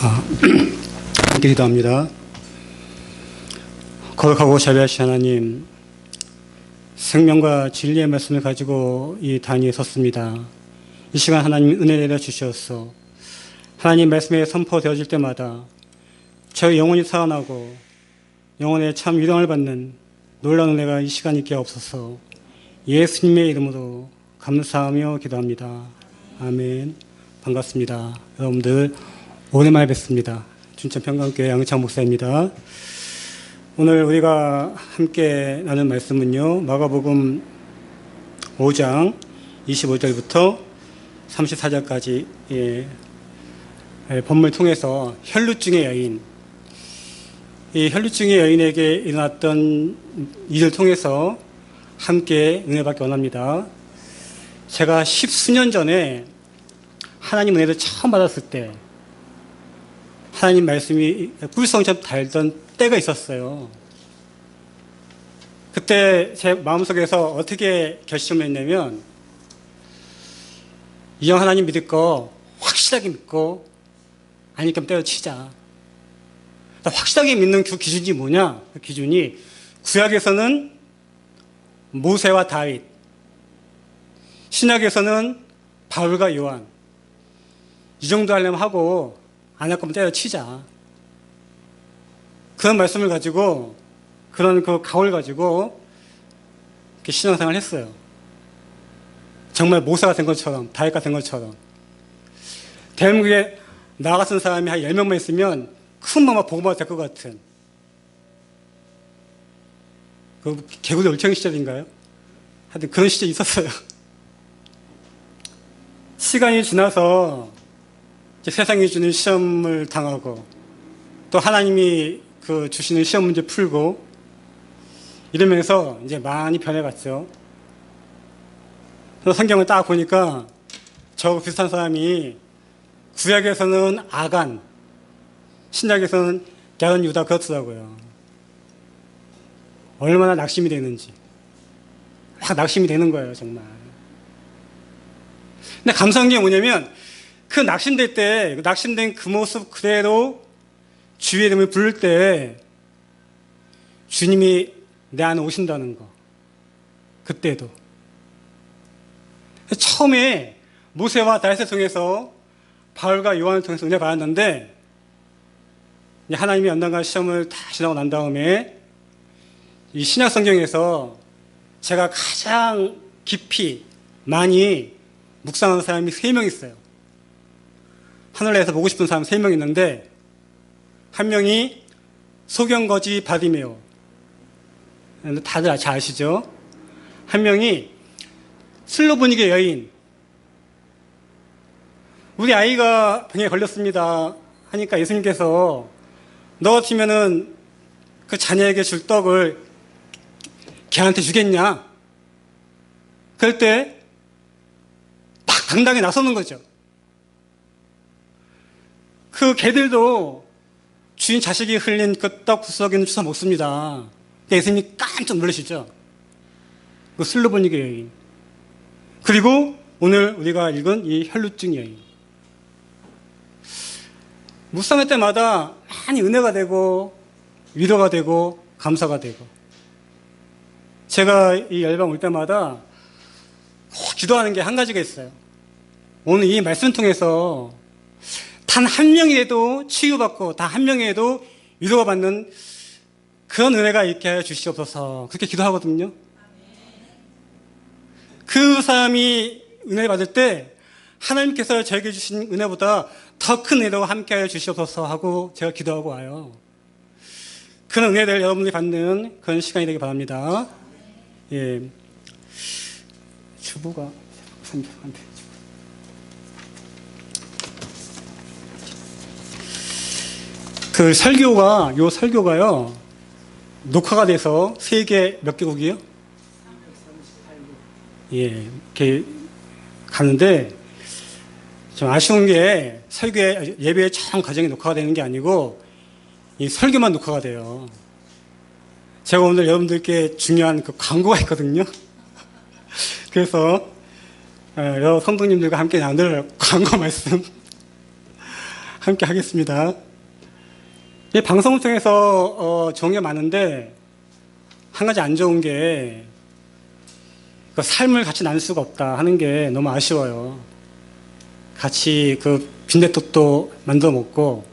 함께 기도합니다. 거룩하고 자비하신 하나님, 생명과 진리의 말씀을 가지고 이 단위에 섰습니다. 이 시간 하나님 은혜 내려 주시옵소서. 하나님 말씀에 선포되어질 때마다 저희 영혼이 살아나고 영혼의 참 위로를 받는 놀라운 은혜가 이 시간 있게 없어서 예수님의 이름으로 감사하며 기도합니다. 아멘. 반갑습니다. 여러분들 오랜만에 뵙습니다. 춘천평강교회 양의창 목사입니다. 오늘 우리가 함께 나눌 말씀은요, 마가복음 5장 25절부터 34절까지 본문을 통해서 혈루증의 여인, 이 혈루증의 여인에게 일어났던 일을 통해서 함께 은혜받기 원합니다. 제가 10수년 전에 하나님 은혜를 처음 받았을 때 하나님 말씀이 꿀성처럼 달던 때가 있었어요. 그때 제 마음속에서 어떻게 결심을 했냐면, 이형 하나님 믿을 거 확실하게 믿고 아니니까 때려치자. 확실하게 믿는 그 기준이 뭐냐? 그 기준이 구약에서는 모세와 다윗, 신약에서는 바울과 요한, 이 정도 하려면 하고 안 할 거면 때려치자. 그런 말씀을 가지고, 그런 그 각오를 가지고 이렇게 신앙생활을 했어요. 정말 모세가 된 것처럼, 다윗가 된 것처럼. 대한민국에 나 같은 사람이 한 10명만 있으면 큰 마마 보고만 될 것 같은, 그 개구리 올챙이 시절인가요? 하여튼 그런 시절이 있었어요. 시간이 지나서 이제 세상이 주는 시험을 당하고, 또 하나님이 그 주시는 시험 문제 풀고, 이러면서 이제 많이 변해갔죠. 그래서 성경을 딱 보니까 저하고 비슷한 사람이 구약에서는 아간, 신약에서는 게하론 유다 그렇더라고요. 얼마나 낙심이 되는지. 막 낙심이 되는 거예요, 정말. 근데 감사한 게 뭐냐면, 그 낙심될 때, 낙심된 그 모습 그대로 주의 이름을 부를 때 주님이 내 안에 오신다는 거. 그때도. 처음에 모세와 다윗을 통해서, 바울과 요한을 통해서 은혜 받았는데, 하나님이 연단과 시험을 다 지나고 난 다음에 이 신약 성경에서 제가 가장 깊이 많이 묵상하는 사람이 3명 있어요. 하늘나라에서 보고 싶은 사람 3명 있는데, 한 명이 소경거지 바디메오, 다들 잘 아시죠? 한 명이 슬로보닉의 여인, 우리 아이가 병에 걸렸습니다 하니까 예수님께서 너 같으면은 그 자녀에게 줄 떡을 걔한테 주겠냐? 그럴 때 딱 당당히 나서는 거죠. 그 개들도 주인 자식이 흘린 그 떡 구석에는 주워 먹습니다. 예수님이 깜짝 놀라시죠? 그 슬로보닉의 여인. 그리고 오늘 우리가 읽은 이 혈루증 여인. 묵상할 때마다 많이 은혜가 되고 위로가 되고 감사가 되고, 제가 이 열방 올 때마다 꼭 기도하는 게 한 가지가 있어요. 오늘 이 말씀 통해서 단 한 명이라도 치유받고 단 한 명이라도 위로가 받는 그런 은혜가 있게 하여 주시옵소서, 그렇게 기도하거든요. 그 사람이 은혜를 받을 때 하나님께서 저에게 주신 은혜보다 더 큰 은혜로 함께 하여 주시옵소서 하고 제가 기도하고 와요. 그런 은혜를 여러분들이 받는 그런 시간이 되길 바랍니다. 예. 주부가 선교한테. 그 설교가요, 녹화가 돼서 세계 몇 개국이요? 예, 이렇게 가는데, 좀 아쉬운 게 예배의 전 과정이 녹화가 되는 게 아니고, 이 설교만 녹화가 돼요. 제가 오늘 여러분들께 중요한 그 광고가 있거든요. 그래서 여러 성도님들과 함께 나눌 광고 말씀 함께 하겠습니다. 이 방송을 통해서 좋은 게 많은데 한 가지 안 좋은 게 그 삶을 같이 나눌 수가 없다 하는 게 너무 아쉬워요. 같이 그 빈대떡도 만들어 먹고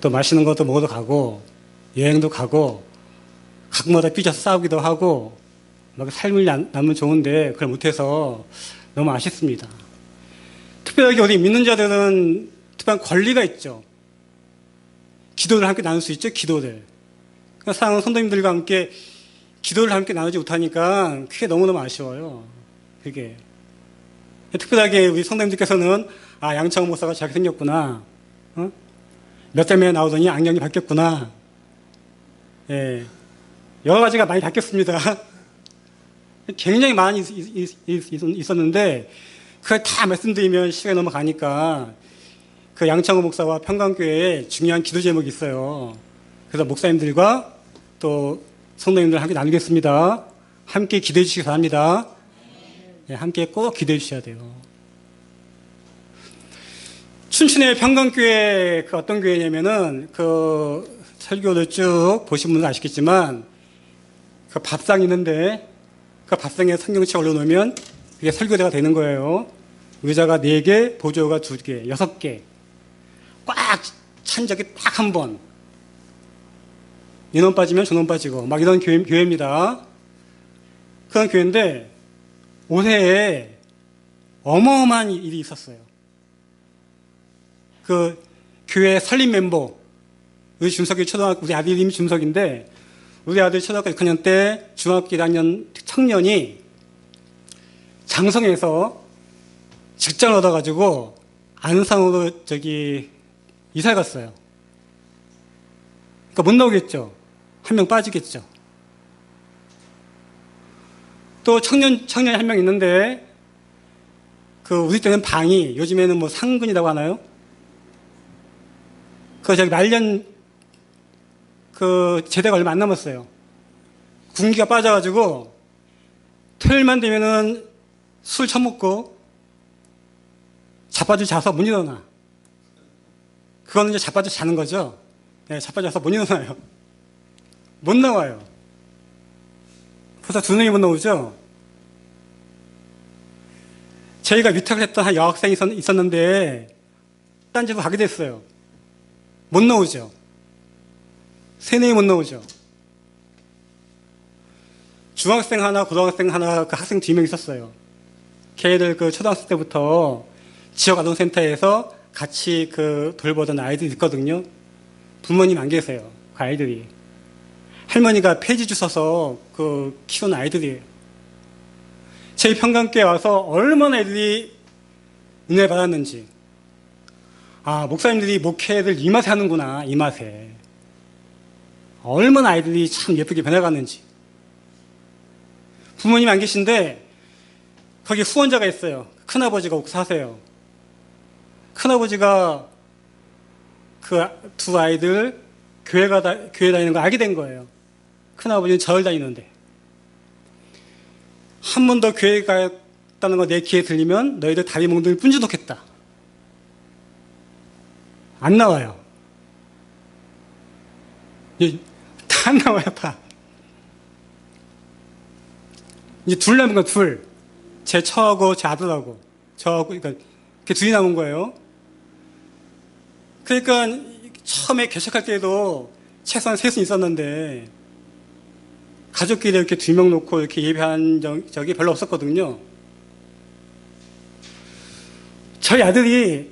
또 맛있는 것도 먹어도 가고 여행도 가고 각마다 삐져서 싸우기도 하고 막 삶을 나누면 좋은데 그걸 못해서 너무 아쉽습니다. 특별하게 우리 믿는 자들은 특별한 권리가 있죠. 기도를 함께 나눌 수 있죠. 기도를. 사랑하는 성도님들과 함께 기도를 함께 나누지 못하니까 그게 너무너무 아쉬워요. 그게. 특별하게 우리 성도님들께서는 양창호 목사가 저렇게 생겼구나. 몇 달 만에 나오더니 안경이 바뀌었구나. 예. 여러 가지가 많이 바뀌었습니다. 굉장히 많이 있었는데 그걸 다 말씀드리면 시간이 넘어가니까 그 양창호 목사와 평강교회에 중요한 기도 제목이 있어요. 그래서 목사님들과 또 성도님들 함께 나누겠습니다. 함께 기도해 주시기 바랍니다. 네, 함께 꼭 기도해 주셔야 돼요. 춘천의 평강교회 그 어떤 교회냐면은 그 설교를 쭉 보신 분은 아시겠지만 그 밥상 있는데 그 밥상에 성경책 올려놓으면 그게 설교대가 되는 거예요. 의자가 4개, 보조가 2개, 6개. 꽉 찬 적이 딱 한 번. 이놈 빠지면 저놈 빠지고 막 이런 교회입니다. 그런 교회인데 올해에 어마어마한 일이 있었어요. 그 교회 설립 멤버 우리 준석이 초등학교 우리 아들 이름이 준석인데 우리 아들 초등학교 6학년 때 중학교 1학년 청년이 장성에서 직장을 얻어가지고 안산으로 이사 갔어요. 그러니까 못 나오겠죠. 한 명 빠지겠죠. 또 청년이 한 명 있는데 그 우리 때는 방이 요즘에는 뭐 상근이라고 하나요? 말년 그 제대가 얼마 안 남았어요. 군기가 빠져가지고 토요일만 되면은 술 처먹고 자빠져 자서 못 일어나. 그거는 이제 자빠져 자는 거죠. 네, 자빠져 자서 못 일어나요. 못 나와요. 벌써 2명이 못 나오죠. 저희가 위탁을 했던 한 여학생이 있었는데 딴 집으로 가게 됐어요. 못 나오죠. 3명이 못 나오죠. 중학생 하나, 고등학생 하나, 그 학생 2명 있었어요. 걔들 그 초등학생 때부터 지역 아동센터에서 같이 그 돌보던 아이들이 있거든요. 부모님 안 계세요. 그 아이들이. 할머니가 폐지 주셔서 그 키운 아이들이에요. 저희 평강교회 와서 얼마나 애들이 은혜를 받았는지. 목사님들이 목회를 이 맛에 하는구나, 이 맛에. 얼마나 아이들이 참 예쁘게 변해갔는지. 부모님 안 계신데 거기 후원자가 있어요. 큰아버지가 옥사 하세요. 큰아버지가 그 2 아이들 교회 다니는 거 알게 된 거예요. 큰아버지는 절 다니는데. 한 번 더 교회 갔다는 거 내 귀에 들리면 너희들 다리 몽둥이 뿐지독했다. 안 나와요. 다 안 나와요, 다. 이제 둘 남은 거, 둘. 제 처하고 제 아들하고. 저하고, 그러니까, 이렇게 둘이 남은 거예요. 그러니까, 처음에 개척할 때도 최소한 3분 있었는데, 가족끼리 이렇게 2명 놓고 이렇게 예배한 적이 별로 없었거든요. 저희 아들이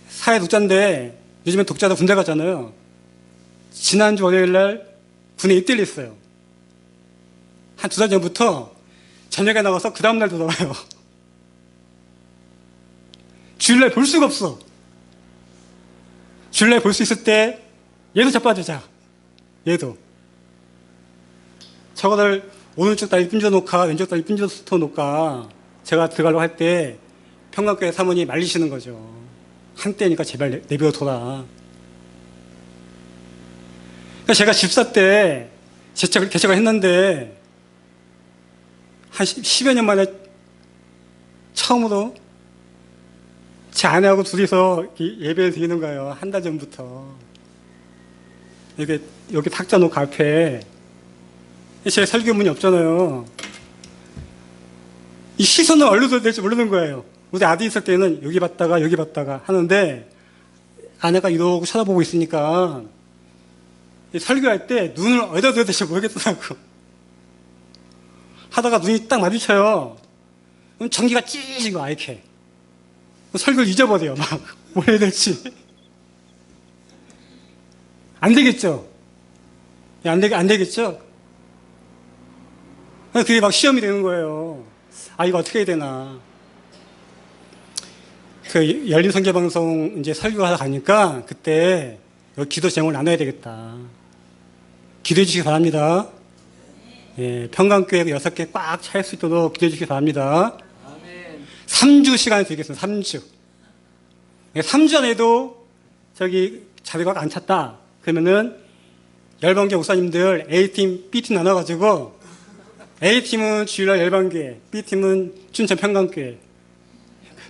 사회 독자인데, 요즘엔 독자도 군대 가잖아요. 지난주 월요일 날 군에 입대를 했어요. 한 2달 전부터 저녁에 나가서 그 다음날 돌아와요. 주일날 볼 수가 없어. 주일날 볼 수 있을 때 얘도 자빠지자. 얘도. 저거를 오른쪽 다리 뿜져 놓을까 왼쪽 다리 뿜져 놓을까 제가 들어가려고 할 때 평강교회 사모님이 말리시는 거죠. 한때니까 제발 내비로 돌아. 그러니까 제가 집사 때 개척을 했는데 한 10여 년 만에 처음으로 제 아내하고 둘이서 예배를 드리는 거예요. 한 달 전부터. 여기 탁자 놓고 앞에 제 설교문이 없잖아요. 이 시선을 어디서 될지 모르는 거예요. 우리 아들 있을 때는 여기 봤다가 하는데 아내가 이러고 쳐다보고 있으니까 설교할 때 눈을 어디다 둬야 될지 모르겠더라고. 하다가 눈이 딱 마주쳐요. 그럼 전기가 찌지고 이렇게. 설교를 잊어버려요. 막 뭘 해야 될지. 안 되겠죠? 안 되겠죠? 그게 막 시험이 되는 거예요. 이거 어떻게 해야 되나. 그 열린 선교방송 이제 설교하러 가니까 그때 기도 제목을 나눠야 되겠다. 기도해 주시기 바랍니다. 예, 평강교회 6개 꽉 찰 수 있도록 기도해 주시기 바랍니다. 아멘. 3주 시간을 드리겠습니다. 3주. 3주 안에도 저기 자리가 안 찼다. 그러면은 열방교 목사님들 A팀, B팀 나눠가지고 A팀은 주일날 열방교회, B팀은 춘천 평강교회.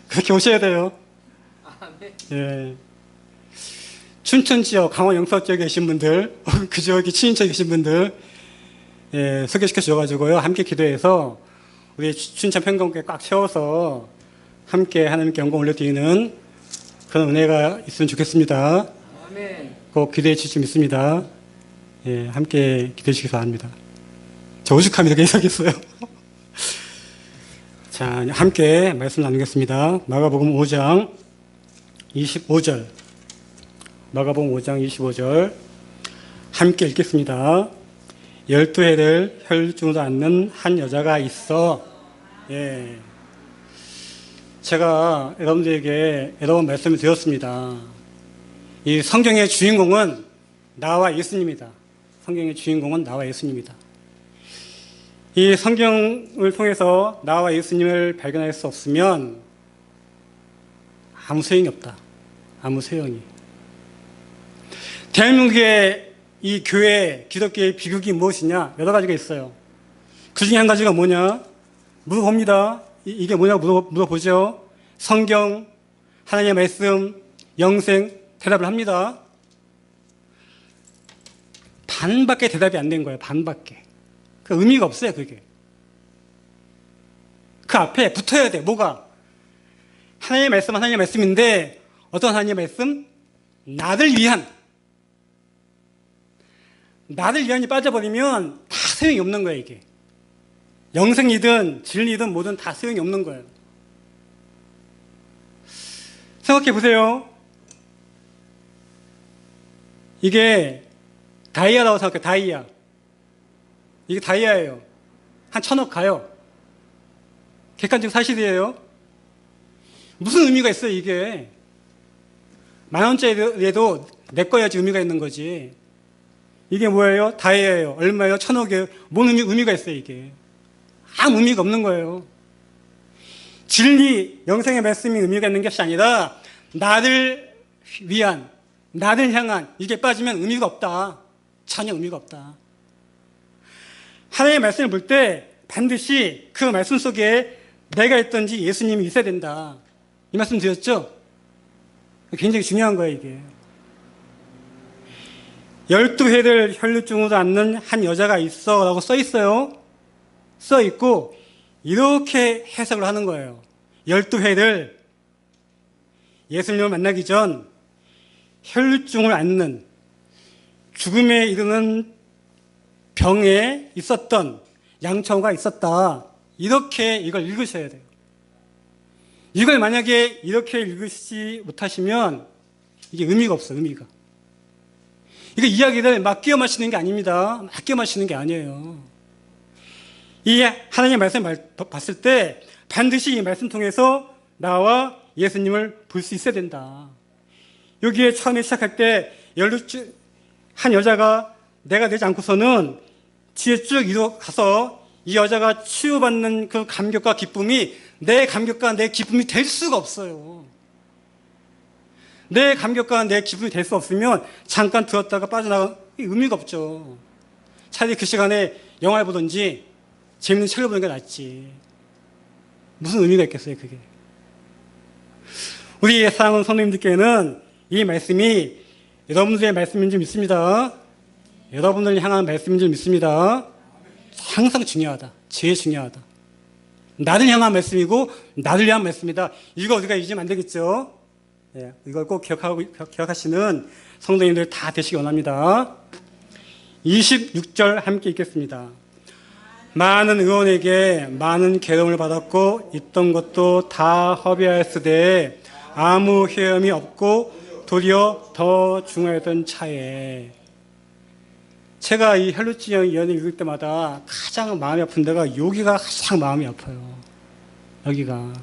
그렇게 오셔야 돼요. 예. 춘천 지역, 강원 영서 지역에 계신 분들, 그 지역에 친인척에 계신 분들, 예, 소개시켜 주셔가지고요. 함께 기도해서 우리 춘천 평강교회 꽉 채워서 함께 하나님께 영광 올려드리는 그런 은혜가 있으면 좋겠습니다. 아멘. 꼭 기대해 주실 수 믿습니다. 예, 함께 기대해 주시기 바랍니다. 저 오죽하면 이렇게 해석했어요. 자, 함께 말씀 나누겠습니다. 마가복음 5장 25절. 마가복음 5장 25절. 함께 읽겠습니다. 12해를 혈중으로 앓는 한 여자가 있어. 예. 제가 여러분들에게 여러 번 말씀을 드렸습니다. 이 성경의 주인공은 나와 예수님이다. 성경의 주인공은 나와 예수님이다. 이 성경을 통해서 나와 예수님을 발견할 수 없으면 아무 소용이 없다. 아무 소용이. 대한민국의 이 교회, 기독교의 비극이 무엇이냐? 여러 가지가 있어요. 그 중에 한 가지가 뭐냐? 물어봅니다. 이게 뭐냐고 물어보죠. 성경, 하나님의 말씀, 영생, 대답을 합니다. 반밖에 대답이 안 된 거예요. 반밖에. 그 의미가 없어요, 그게. 그 앞에 붙어야 돼. 뭐가? 하나님의 말씀은 하나님의 말씀인데 어떤 하나님의 말씀? 나를 위한. 나를 위한이 빠져버리면 다 소용이 없는 거예요, 이게. 영생이든 진리든 뭐든 다 소용이 없는 거예요. 생각해 보세요. 이게 다이아라고 생각해요. 다이아. 이게 다이아예요. 한 1,000억 가요. 객관적 사실이에요. 무슨 의미가 있어요, 이게? 10,000원짜리라도 내 거야지 의미가 있는 거지. 이게 뭐예요? 다이아예요. 얼마예요? 1,000억이에요. 뭔 의미가 있어요, 이게? 아무 의미가 없는 거예요. 진리, 영생의 말씀이 의미가 있는 것이 아니라 나를 위한, 나를 향한, 이게 빠지면 의미가 없다. 전혀 의미가 없다. 하나님의 말씀을 볼 때 반드시 그 말씀 속에 내가 있든지 예수님이 있어야 된다. 이 말씀 드렸죠? 굉장히 중요한 거예요, 이게. 12해를 혈루증으로 앓는 한 여자가 있어 라고 써 있어요. 써 있고 이렇게 해석을 하는 거예요. 12회를 예수님을 만나기 전 혈루증을 앓는 죽음에 이르는 병에 있었던 양처가 있었다. 이렇게 이걸 읽으셔야 돼요. 이걸 만약에 이렇게 읽으시지 못하시면 이게 의미가 없어요. 의미가. 이거 이야기를 막 끼워 마시는 게 아닙니다. 막 끼워 마시는 게 아니에요. 이 하나님의 말씀을 봤을 때 반드시 이 말씀 통해서 나와 예수님을 볼 수 있어야 된다. 여기에 처음에 시작할 때 한 여자가 내가 되지 않고서는 뒤에 쭉 이어가서 이 여자가 치유받는 그 감격과 기쁨이 내 감격과 내 기쁨이 될 수가 없어요. 내 감격과 내 기쁨이 될 수 없으면 잠깐 들었다가 빠져나가 의미가 없죠. 차라리 그 시간에 영화를 보든지 재밌는 책을 보는 게 낫지. 무슨 의미가 있겠어요, 그게. 우리 사랑하는 성도님들께는 이 말씀이 여러분들의 말씀인 줄 믿습니다. 여러분들을 향한 말씀인 줄 믿습니다. 항상 중요하다. 제일 중요하다. 나를 향한 말씀이고 나를 위한 말씀이다. 이거 우리가 잊으면 안 되겠죠? 예, 이걸 꼭 기억하시는 성도님들 다 되시기 원합니다. 26절 함께 읽겠습니다. 많은 의원에게 많은 괴로움을 받았고 있던 것도 다 허비하였으되 아무 헤엄이 없고 도리어 더 중하였던 차에, 제가 이 헬루치형 예언을 읽을 때마다 가장 마음이 아픈 데가 여기가 가장 마음이 아파요. 여기가.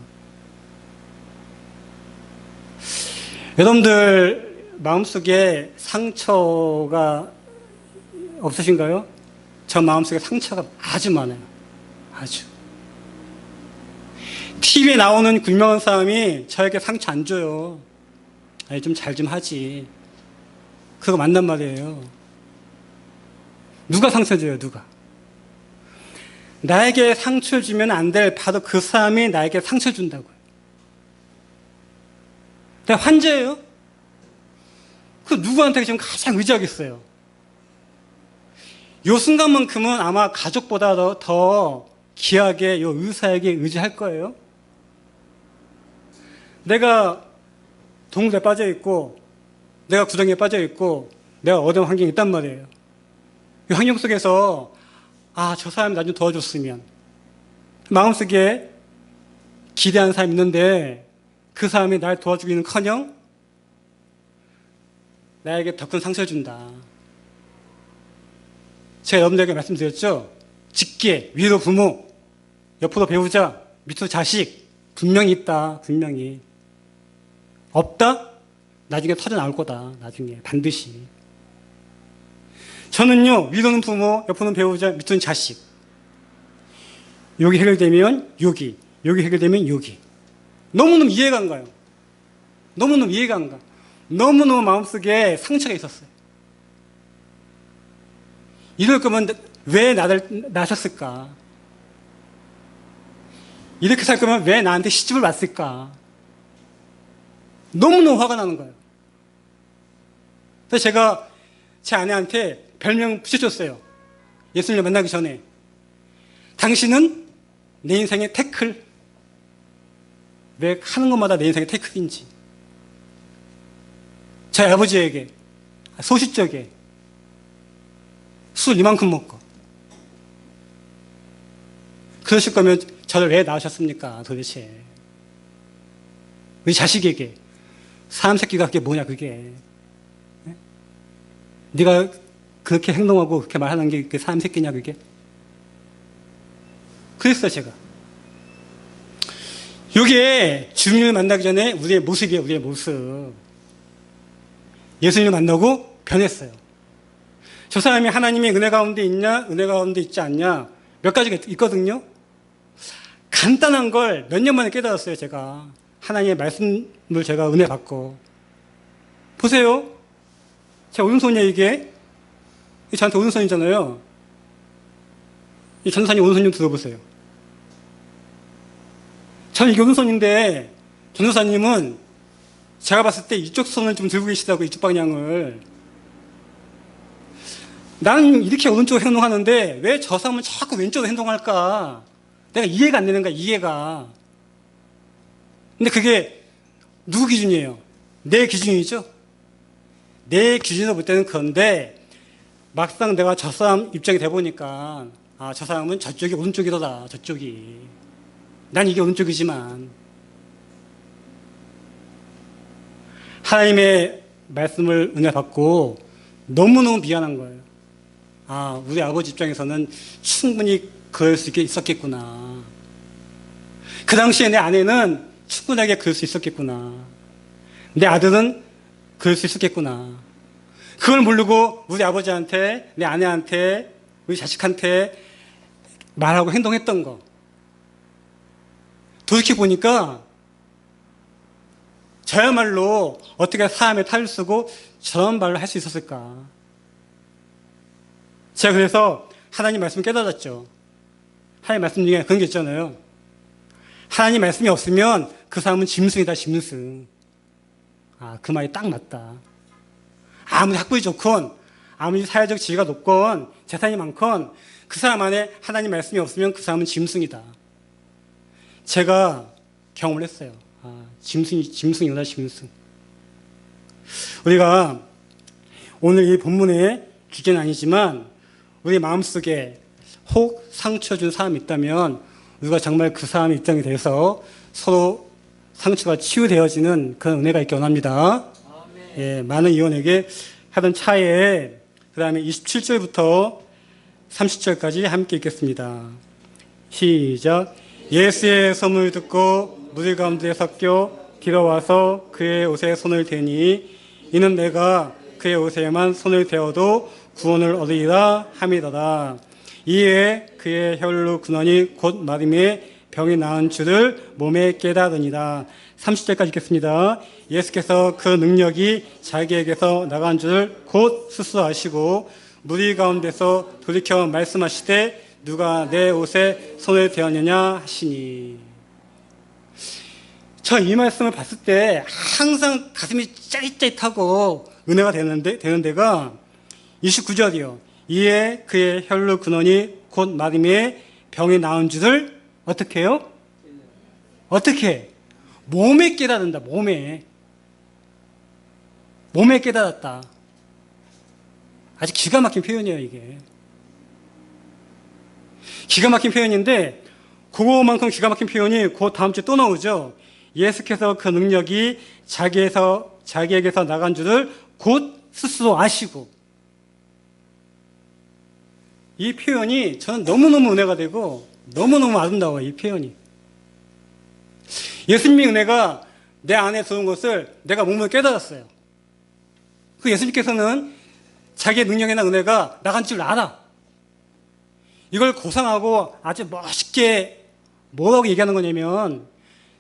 여러분들 마음속에 상처가 없으신가요? 저 마음속에 상처가 아주 많아요. 아주. TV에 나오는 유명한 사람이 저에게 상처 안 줘요. 아니, 좀 잘 좀 하지. 그거 맞단 말이에요. 누가 상처 줘요, 누가? 나에게 상처 주면 안 될 바로 그 사람이 나에게 상처 준다고요. 내가 환자예요? 그 누구한테 지금 가장 의지하겠어요? 요 순간만큼은 아마 가족보다 더 귀하게 요 의사에게 의지할 거예요. 내가 동굴에 빠져 있고, 내가 구덩이에 빠져 있고, 내가 어려운 환경이 있단 말이에요. 이 환경 속에서 저 사람이 나 좀 도와줬으면, 마음속에 기대하는 사람이 있는데 그 사람이 날 도와주기는커녕 나에게 더 큰 상처를 준다. 제가 여러분들에게 말씀드렸죠? 직계, 위로 부모, 옆으로 배우자, 밑으로 자식, 분명히 있다. 분명히. 없다? 나중에 터져 나올 거다. 나중에 반드시. 저는요, 위로는 부모, 옆으로는 배우자, 밑으로는 자식. 여기 해결되면 여기, 여기 해결되면 여기. 너무너무 이해가 안 가요. 너무너무 이해가 안 가. 너무너무 마음속에 상처가 있었어요. 이럴 거면 왜 나를 낳으셨을까? 이렇게 살 거면 왜 나한테 시집을 왔을까? 너무너무 화가 나는 거예요. 그래서 제가 제 아내한테 별명 붙여줬어요. 예수님을 만나기 전에. 당신은 내 인생의 태클. 왜 하는 것마다 내 인생의 태클인지. 저희 아버지에게 소시적에 술 이만큼 먹고. 그러실 거면 저를 왜 낳으셨습니까? 도대체. 우리 자식에게 사람 새끼가 그게 뭐냐 그게. 네가 그렇게 행동하고 그렇게 말하는 게 그게 사람 새끼냐 그게. 그랬어요 제가. 이게 주님을 만나기 전에 우리의 모습이에요. 우리의 모습. 예수님을 만나고 변했어요. 저 사람이 하나님의 은혜 가운데 있냐 은혜 가운데 있지 않냐 몇 가지가 있거든요. 간단한 걸 몇 년 만에 깨달았어요. 제가 하나님의 말씀을 제가 은혜 받고. 보세요. 제 오른손이에요. 이게 저한테 오른손이잖아요. 이 전도사님 오른손 좀 들어보세요. 저는 이게 오른손인데 전도사님은 제가 봤을 때 이쪽 손을 좀 들고 계시다고. 이쪽 방향을. 나는 이렇게 오른쪽으로 행동하는데 왜 저 사람은 자꾸 왼쪽으로 행동할까? 내가 이해가 안 되는 거야. 이해가. 근데 그게 누구 기준이에요? 내 기준이죠. 내 기준으로 볼 때는 그런데 막상 내가 저 사람 입장이 돼보니까 저 사람은 저쪽이 오른쪽이더라. 저쪽이. 난 이게 오른쪽이지만. 하나님의 말씀을 은혜 받고 너무너무 미안한 거예요. 우리 아버지 입장에서는 충분히 그럴 수 있었겠구나. 그 당시에 내 아내는 충분하게 그럴 수 있었겠구나. 내 아들은 그럴 수 있었겠구나. 그걸 모르고 우리 아버지한테, 내 아내한테, 우리 자식한테 말하고 행동했던 거. 돌이켜보니까 저야말로 어떻게 사람의 탈을 쓰고 저런 말을 할 수 있었을까. 제가 그래서 하나님 말씀 깨달았죠. 하나님 말씀 중에 그런 게 있잖아요. 하나님 말씀이 없으면 그 사람은 짐승이다. 짐승. 그 말이 딱 맞다. 아무리 학벌이 좋건, 아무리 사회적 지위가 높건, 재산이 많건, 그 사람 안에 하나님 말씀이 없으면 그 사람은 짐승이다. 제가 경험을 했어요. 짐승이구나, 짐승. 우리가 오늘 이 본문의 주제는 아니지만, 우리 마음속에 혹 상처 준 사람이 있다면, 우리가 정말 그 사람의 입장에 대해서 서로 상처가 치유되어지는 그런 은혜가 있기 원합니다. 예, 많은 이원에게 하던 차에 그 다음에 27절부터 30절까지 함께 읽겠습니다. 시작. 예수의 소문을 듣고 무리 가운데 섞여 들어와서 그의 옷에 손을 대니 이는 내가 그의 옷에만 손을 대어도 구원을 얻으리라 함이더라. 이에 그의 혈루 근원이 곧 마름에 병이 나은 줄을 몸에 깨달으니라. 30절까지 읽겠습니다. 예수께서 그 능력이 자기에게서 나간 줄을 곧 스스로 아시고 무리 가운데서 돌이켜 말씀하시되 누가 내 옷에 손을 대었느냐 하시니. 저 이 말씀을 봤을 때 항상 가슴이 짜릿짜릿하고 은혜가 되는 데가 29절이요. 이에 그의 혈루 근원이 곧 마름에 병이 나은 줄을 어떻게 해요? 어떻게? 몸에 깨달은다. 몸에 깨달았다. 아주 기가 막힌 표현이에요, 이게. 기가 막힌 표현인데 그거만큼 기가 막힌 표현이 그 다음 주에 또 나오죠. 예수께서 그 능력이 자기에게서 나간 줄을 곧 스스로 아시고. 이 표현이 저는 너무너무 은혜가 되고 너무너무 아름다워요, 이 표현이. 예수님의 은혜가 내 안에 들어온 것을 내가 몸으로 깨달았어요. 그 예수님께서는 자기의 능력이나 은혜가 나간 줄 알아. 이걸 고상하고 아주 멋있게 뭐라고 얘기하는 거냐면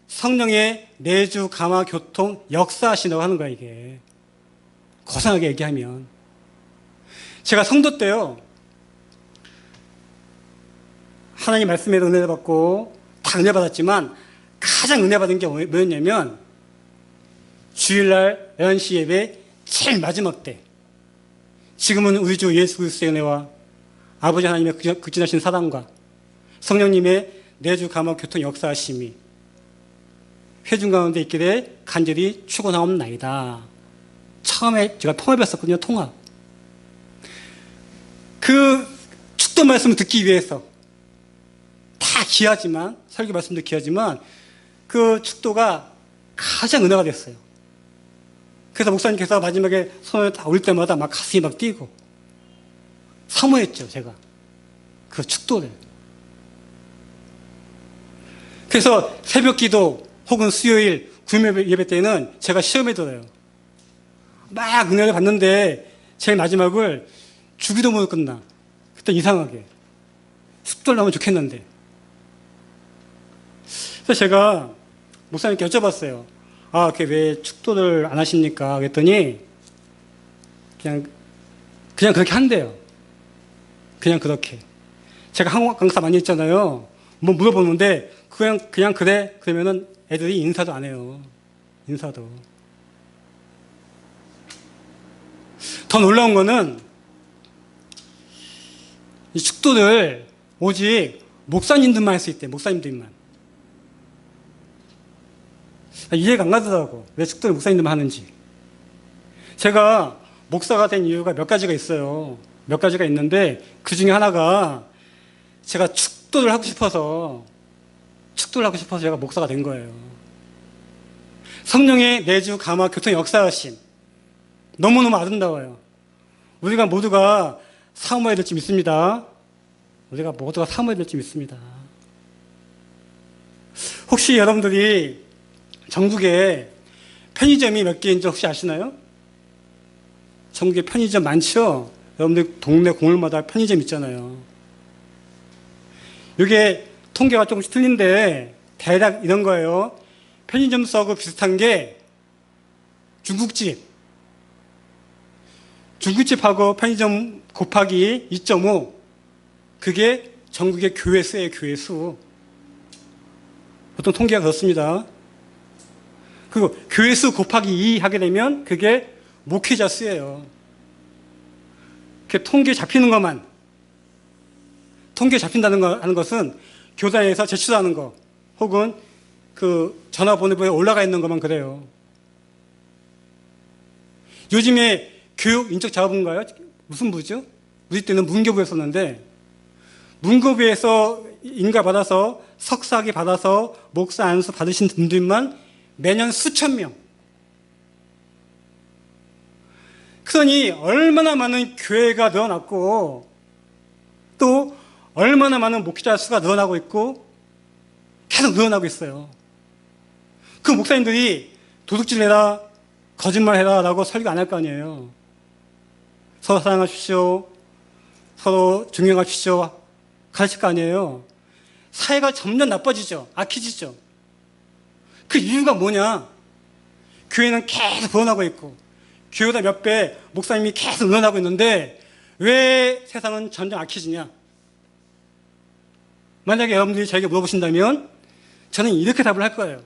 성령의 내주, 감화, 교통, 역사하신다고 하는 거야, 이게. 고상하게 얘기하면. 제가 성도 때요, 하나님 말씀에도 은혜를 받고 다 은혜 받았지만 가장 은혜 받은 게 뭐였냐면 주일날 11시 예배 제일 마지막 때 지금은 우리 주 예수 그리스도의 은혜와 아버지 하나님의 극진하신 사랑과 성령님의 내주 감화 교통 역사하심이 회중 가운데 있기를 간절히 축원하옵나이다. 처음에 제가 통합했었거든요. 통합. 그 축도 말씀을 듣기 위해서 다 귀하지만, 설교 말씀도 귀하지만 그 축도가 가장 은혜가 됐어요. 그래서 목사님께서 마지막에 손을 다 올릴 때마다 막 가슴이 막 뛰고 사모했죠, 제가. 그 축도를. 그래서 새벽 기도 혹은 수요일 구름 예배 때는 제가 시험에 들어요. 막 은혜를 받는데 제일 마지막을 주기도문으로 끝나. 그때 이상하게 축도를 하면 좋겠는데. 그래서 제가 목사님께 여쭤봤어요. 그게 왜 축도를 안 하십니까? 그랬더니 그냥 그렇게 한대요. 그냥 그렇게. 제가 한국 강사 많이 했잖아요. 뭐 물어보는데 그냥 그래? 그러면은 애들이 인사도 안 해요. 인사도. 더 놀라운 거는 이 축도를 오직 목사님들만 할 수 있대. 목사님들만. 이해가 안 가더라고. 왜 축도를 목사님들만 하는지. 제가 목사가 된 이유가 몇 가지가 있어요. 몇 가지가 있는데 그 중에 하나가 제가 축도를 하고 싶어서 제가 목사가 된 거예요. 성령의 내주, 감화, 교통, 역사하심. 너무너무 아름다워요. 우리가 모두가 사모해야 될 줄 믿습니다. 우리가 모두가 사모해야 될 줄 믿습니다. 혹시 여러분들이 전국에 편의점이 몇 개인지 혹시 아시나요? 전국에 편의점 많죠? 여러분들 동네 공원마다 편의점 있잖아요. 이게 통계가 조금씩 틀린데 대략 이런 거예요. 편의점 수하고 비슷한 게 중국집하고 편의점 곱하기 2.5, 그게 전국의 교회 수예요. 교회 수. 보통 통계가 그렇습니다. 그리고 교회 수 곱하기 2 하게 되면 그게 목회자 수예요. 그 통계 잡히는 것만, 통계 잡힌다는 거 하는 것은 교단에서 제출하는 거 혹은 그 전화번호부에 올라가 있는 것만 그래요. 요즘에 교육 인적 자원부인가요? 무슨 부죠? 우리 때는 문교부였었는데 문교부에서 인가 받아서 석사학위 받아서 목사 안수 받으신 분들만 매년 수천 명. 그러니 얼마나 많은 교회가 늘어났고 또 얼마나 많은 목회자 수가 늘어나고 있고 계속 늘어나고 있어요. 그 목사님들이 도둑질해라, 거짓말해라 라고 설교 안 할 거 아니에요. 서로 사랑하십시오, 서로 존경하십시오 가르칠 거 아니에요. 사회가 점점 나빠지죠. 악해지죠. 그 이유가 뭐냐? 교회는 계속 늘어나고 있고 교회보다 몇 배 목사님이 계속 늘어나고 있는데 왜 세상은 점점 악해지냐? 만약에 여러분들이 저에게 물어보신다면 저는 이렇게 답을 할 거예요.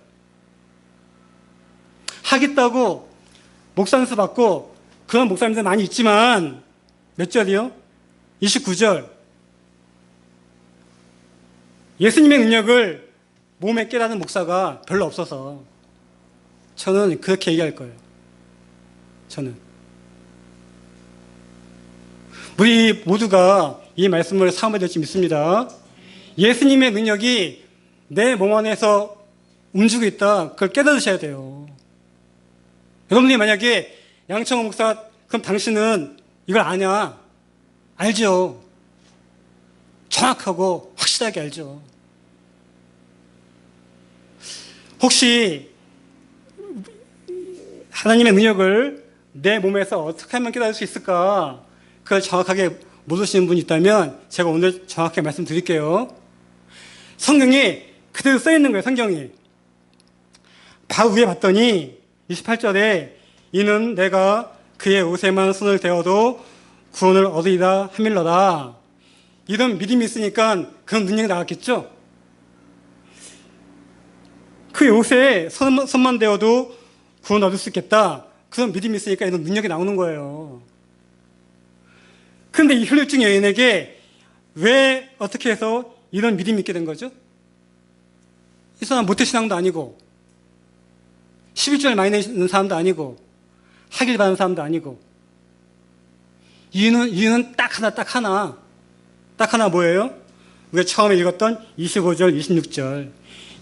하겠다고 목사 안수 받고 그런 목사님들 많이 있지만 몇 절이요? 29절. 예수님의 능력을 몸에 깨닫는 목사가 별로 없어서 저는 그렇게 얘기할 거예요. 저는. 우리 모두가 이 말씀을 사모해야 될지 믿습니다. 예수님의 능력이 내 몸 안에서 움직이고 있다. 그걸 깨달으셔야 돼요. 여러분이 만약에 양청호 목사, 그럼 당신은 이걸 아냐? 알죠. 정확하고 확실하게 알죠. 혹시 하나님의 능력을 내 몸에서 어떻게 하면 깨달을 수 있을까? 그걸 정확하게 모르시는 분이 있다면 제가 오늘 정확하게 말씀드릴게요. 성경이 그대로 써 있는 거예요. 성경이. 바로 위에 봤더니 28절에 이는 내가 그의 옷에만 손을 대어도 구원을 얻으리라 하밀러라. 이런 믿음이 있으니까 그런 능력이 나왔겠죠. 그 옷에 손만 대어도 구원 얻을 수 있겠다. 그런 믿음이 있으니까 이런 능력이 나오는 거예요. 그런데 이 혈류증 여인에게 왜 어떻게 해서 이런 믿음이 있게 된 거죠? 이 사람 모태신앙도 아니고 11절 많이 내는 사람도 아니고 학위를 받은 사람도 아니고 이유는 딱 하나 뭐예요? 우리가 처음에 읽었던 25절 26절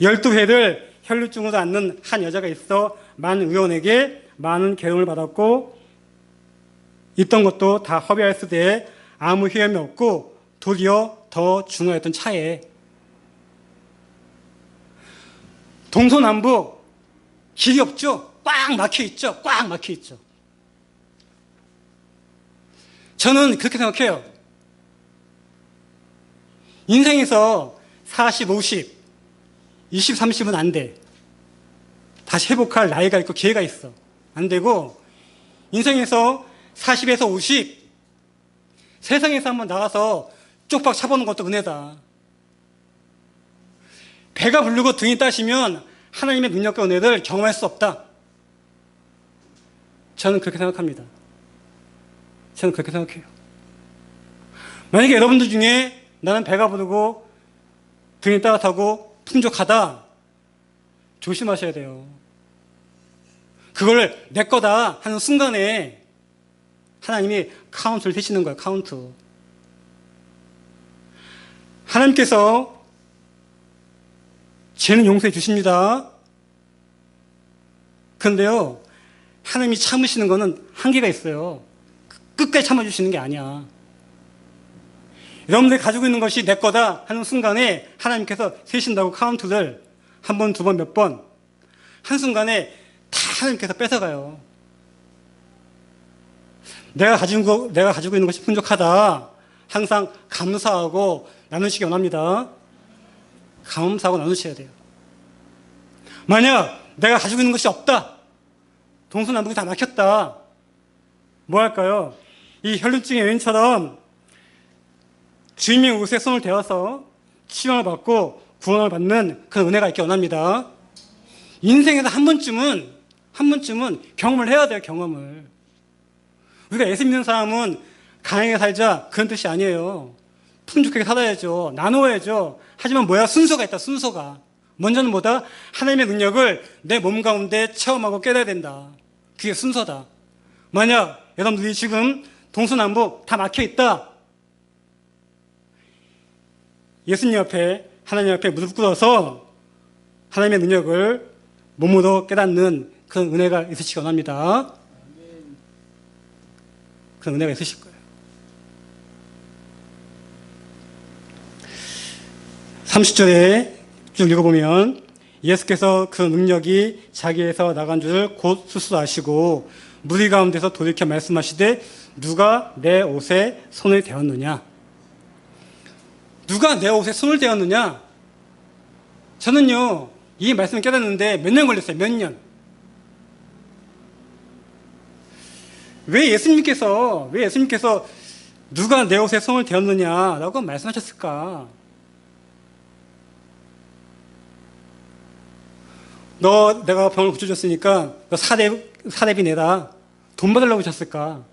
12회를 혈류증으로 앓는 한 여자가 있어 많은 의원에게 많은 괴로움을 받았고 있던 것도 다 허비하였으되 아무 효험이 없고 도리어 더 중요했던 차에 동서남북 길이 없죠? 꽉 막혀 있죠? 꽉 막혀 있죠. 저는 그렇게 생각해요. 인생에서 40, 50, 20, 30은 안 돼. 다시 회복할 나이가 있고 기회가 있어. 안 되고 인생에서 40에서 50 세상에서 한번 나가서 쪽박 차보는 것도 은혜다. 배가 부르고 등이 따시면 하나님의 능력과 은혜를 경험할 수 없다. 저는 그렇게 생각합니다. 저는 그렇게 생각해요. 만약에 여러분들 중에 나는 배가 부르고 등이 따뜻하고 풍족하다. 조심하셔야 돼요. 그걸 내 거다 하는 순간에 하나님이 카운트를 세시는 거예요. 카운트. 하나님께서 죄는 용서해 주십니다. 그런데요, 하나님이 참으시는 거는 한계가 있어요. 끝까지 참아주시는 게 아니야. 여러분들이 가지고 있는 것이 내 거다 하는 순간에 하나님께서 세신다고 카운트를 한 번, 두 번, 몇 번, 한순간에 다 하나님께서 뺏어가요. 내가 가지고 있는 것이 풍족하다. 항상 감사하고 나누시기 원합니다. 감사하고 나누셔야 돼요. 만약 내가 가지고 있는 것이 없다. 동서남북이 다 막혔다. 뭐 할까요? 이 혈류증의 여인처럼 주님의 옷에 손을 대어서 치유를 받고 구원을 받는 그런 은혜가 있기 원합니다. 인생에서 한 번쯤은 한 번쯤은 경험을 해야 돼요, 경험을. 우리가 예수 믿는 사람은 강하게 살자, 그런 뜻이 아니에요. 풍족하게 살아야죠. 나누어야죠. 하지만 뭐야? 순서가 있다, 순서가. 먼저는 뭐다? 하나님의 능력을 내 몸 가운데 체험하고 깨달아야 된다. 그게 순서다. 만약 여러분들이 지금 동서남북 다 막혀 있다. 예수님 앞에, 하나님 앞에 무릎 꿇어서 하나님의 능력을 몸으로 깨닫는 그런 은혜가 있으시기 원합니다. 그런 은혜가 있으실 거예요. 30절에 쭉 읽어보면 예수께서 그 능력이 자기에서 나간 줄을 곧 수수하시고 무리 가운데서 돌이켜 말씀하시되 누가 내 옷에 손을 대었느냐? 누가 내 옷에 손을 대었느냐? 저는요, 이 말씀을 깨닫는데 몇 년 걸렸어요, 몇 년. 왜 예수님께서 누가 내 옷에 손을 대었느냐라고 말씀하셨을까? 내가 병을 고쳐줬으니까 너 사례비 내라. 돈 받으려고 하셨을까?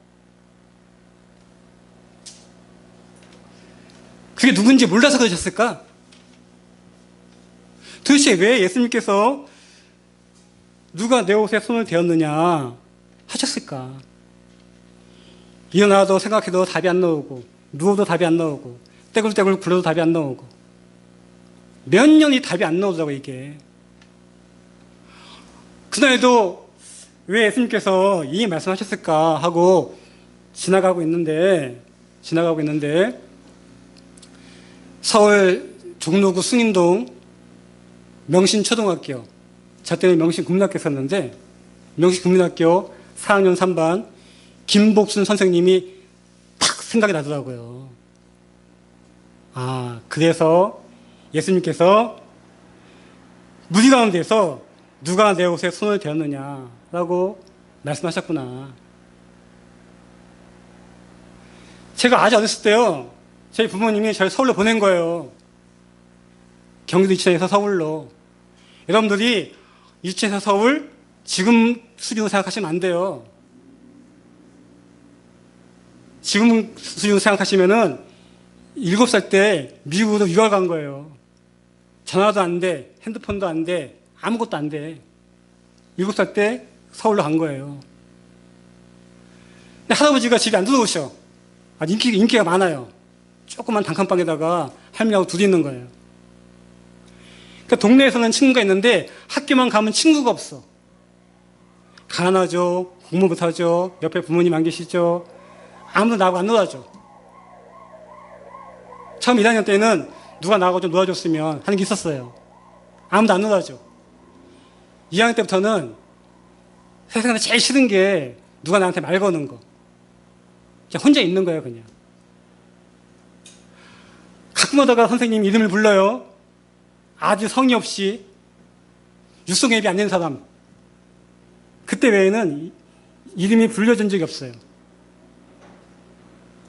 그게 누군지 몰라서 그러셨을까? 도대체 왜 예수님께서 누가 내 옷에 손을 대었느냐 하셨을까? 일어나도 생각해도 답이 안 나오고, 누워도 답이 안 나오고, 떼굴떼굴 굴러도 답이 안 나오고, 몇 년이 답이 안 나오더라고, 이게. 그날도 왜 예수님께서 이 말씀하셨을까 하고 지나가고 있는데 서울 종로구 숭인동 명신초등학교, 저 때는 명신국민학교 있었는데 명신국민학교 4학년 3반 김복순 선생님이 딱 생각이 나더라고요. 그래서 예수님께서 무리 가운데서 누가 내 옷에 손을 대었느냐라고 말씀하셨구나. 제가 아주 어렸을 때요, 저희 부모님이 저를 서울로 보낸 거예요. 경기도 이천에서 서울로. 여러분들이 이천에서 서울 지금 수준으로 생각하시면 안 돼요. 지금 수준으로 생각하시면은 7살 때 미국으로 유학 간 거예요. 전화도 안 돼, 핸드폰도 안 돼, 아무것도 안 돼. 7살 때 서울로 간 거예요. 근데 할아버지가 집에 안 들어오셔. 인기가 많아요. 조그만 단칸방에다가 할머니하고 둘이 있는 거예요. 그러니까 동네에서는 친구가 있는데 학교만 가면 친구가 없어. 가난하죠. 공부 못하죠. 옆에 부모님 안 계시죠. 아무도 나하고 안 놀아줘. 처음 1학년 때는 누가 나하고 좀 놀아줬으면 하는 게 있었어요. 아무도 안 놀아줘. 2학년 때부터는 세상에 제일 싫은 게 누가 나한테 말 거는 거. 그냥 혼자 있는 거예요, 그냥. 가끔 하다가 선생님 이름을 불러요. 아주 성의 없이. 육성예비 안 된 사람. 그때 외에는 이름이 불려진 적이 없어요.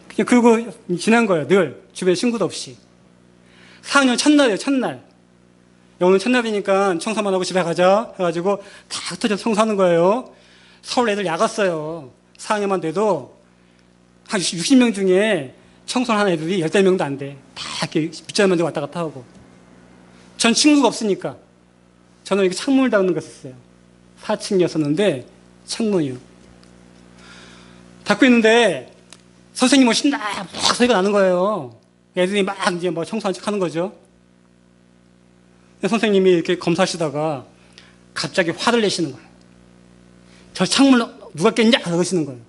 그냥 그러고 지난 거예요, 늘. 주변에 친구도 없이. 4학년 첫날이에요, 첫날. 오늘 첫날이니까 청소만 하고 집에 가자 해가지고 다 흩어져서 청소하는 거예요. 서울 애들 야갔어요. 4학년만 돼도 한 60명 중에 청소를 하는 애들이 14명도 안 돼. 다 이렇게 빗자루만 들고 왔다 갔다 하고. 전 친구가 없으니까 저는 이렇게 창문을 닫는 거 썼어요. 4층이었었는데 창문이요. 닫고 있는데 선생님 오신다 막 소리가 나는 거예요. 애들이 막 이제 뭐 청소하는 척 하는 거죠. 선생님이 이렇게 검사하시다가 갑자기 화를 내시는 거예요. 저 창문을 누가 깼냐? 그러시는 거예요.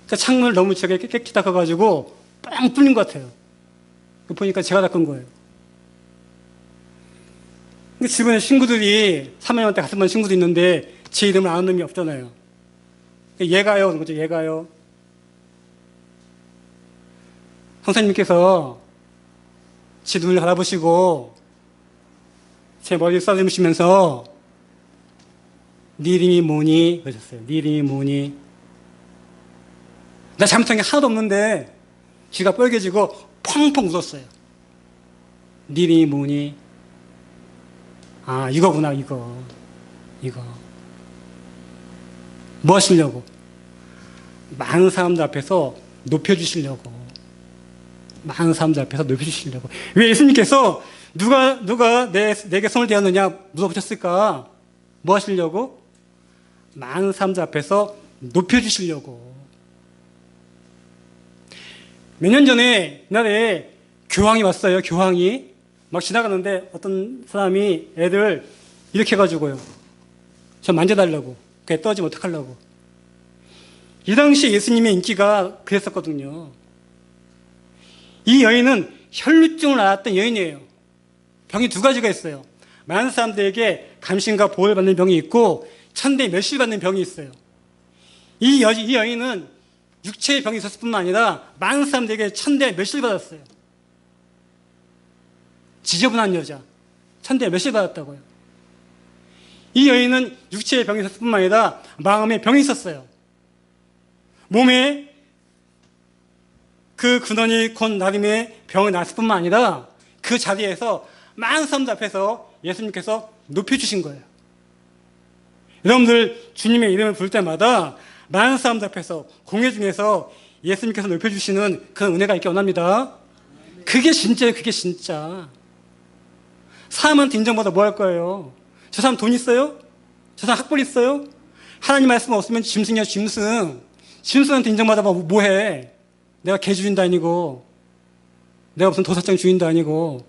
그러니까 창문을 너무 제가 깨끗이 닦아가지고 뻥 뚫린 것 같아요. 보니까 제가 닦은 거예요. 근데 주변에 친구들이 3학년 때 같은 반 친구도 있는데 제 이름을 아는 놈이 없잖아요. 얘가요, 그런 거죠. 얘가요. 선생님께서 제 눈을 바라보시고 제 머리를 쓰다듬으시면서 네 이름이 뭐니? 그러셨어요. 네 이름이 뭐니? 나 잘못한 게 하나도 없는데 귀가 빨개지고 펑펑 울었어요. 네 이름이 뭐니? 이거구나, 이거. 이거. 뭐 하시려고? 많은 사람들 앞에서 높여주시려고. 많은 사람들 앞에서 높여주시려고. 왜 예수님께서 누가 내게 손을 대었느냐 물어보셨을까? 뭐 하시려고? 많은 사람들 앞에서 높여주시려고. 몇 년 전에 옛날에 교황이 왔어요. 교황이 막 지나가는데 어떤 사람이 애들 이렇게 해가지고요, 저 만져달라고. 그게 떨어지면 어떡하려고. 이 당시에 예수님의 인기가 그랬었거든요. 이 여인은 혈루증을 앓았던 여인이에요. 병이 두 가지가 있어요. 많은 사람들에게 감신과 보호를 받는 병이 있고 천대에 멸시를 받는 병이 있어요. 이 여인은 육체의 병이 있었을 뿐만 아니라 많은 사람들에게 천대에 멸시를 받았어요. 지저분한 여자, 천대에 멸시를 받았다고요. 이 여인은 육체의 병이 있었을 뿐만 아니라 마음의 병이 있었어요. 몸에 그 근원이 곧 나름의 병이 났을 뿐만 아니라 그 자리에서 많은 사람들 앞에서 예수님께서 높여주신 거예요. 여러분들 주님의 이름을 부를 때마다 많은 사람들 앞에서 공회 중에서 예수님께서 높여주시는 그런 은혜가 있기 원합니다. 그게 진짜예요. 그게 진짜. 사람한테 인정받아 뭐 할 거예요? 저 사람 돈 있어요? 저 사람 학벌 있어요? 하나님 말씀 없으면 짐승이야, 짐승. 짐승한테 인정받아 뭐 해? 내가 개 주인도 아니고, 내가 무슨 도사장 주인도 아니고.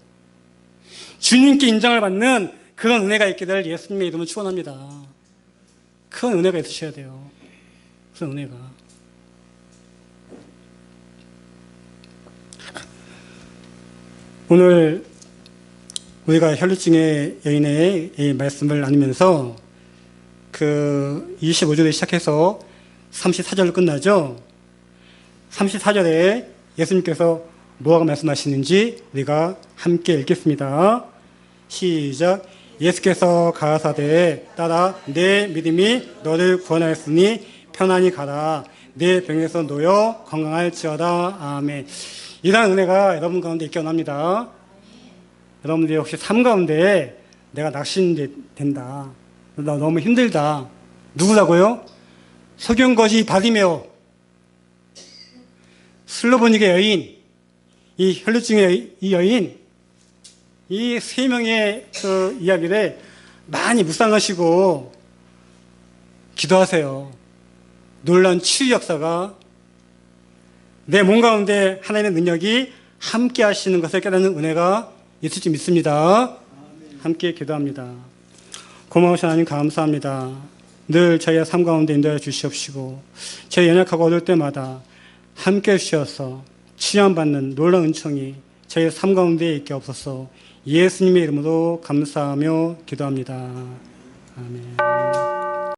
주님께 인정을 받는 그런 은혜가 있기를 예수님의 이름을 축원합니다. 그런 은혜가 있으셔야 돼요. 그런 은혜가. 오늘 우리가 혈루증의 여인의 이 말씀을 나누면서 그 25절에 시작해서 34절로 끝나죠. 34절에 예수님께서 뭐라고 말씀하시는지 우리가 함께 읽겠습니다. 시작. 예수께서 가라사대 따라 내 믿음이 너를 구원하였으니 편안히 가라. 내 병에서 놓여 건강할지어다. 아멘. 이러한 은혜가 여러분 가운데 있기 원합니다. 여러분들이 혹시 삶 가운데 내가 낙심된다, 나 너무 힘들다. 누구라고요? 석윤거지 바리메오, 슬로보닉의 여인, 이 혈루증의 이 여인, 이 세 명의 그 이야기를 많이 묵상하시고 기도하세요. 놀라운 치유 역사가 내 몸 가운데 하나님의 능력이 함께 하시는 것을 깨닫는 은혜가 있을 줄 믿습니다. 함께 기도합니다. 고마우신 하나님 감사합니다. 늘 저희의 삶 가운데 인도해 주시옵시고 저희 연약하고 어려울 때마다 함께 해주셔서 치유받는 놀라운 은총이 저희의 삶 가운데 있게 없어서 예수님의 이름으로 감사하며 기도합니다. 아멘.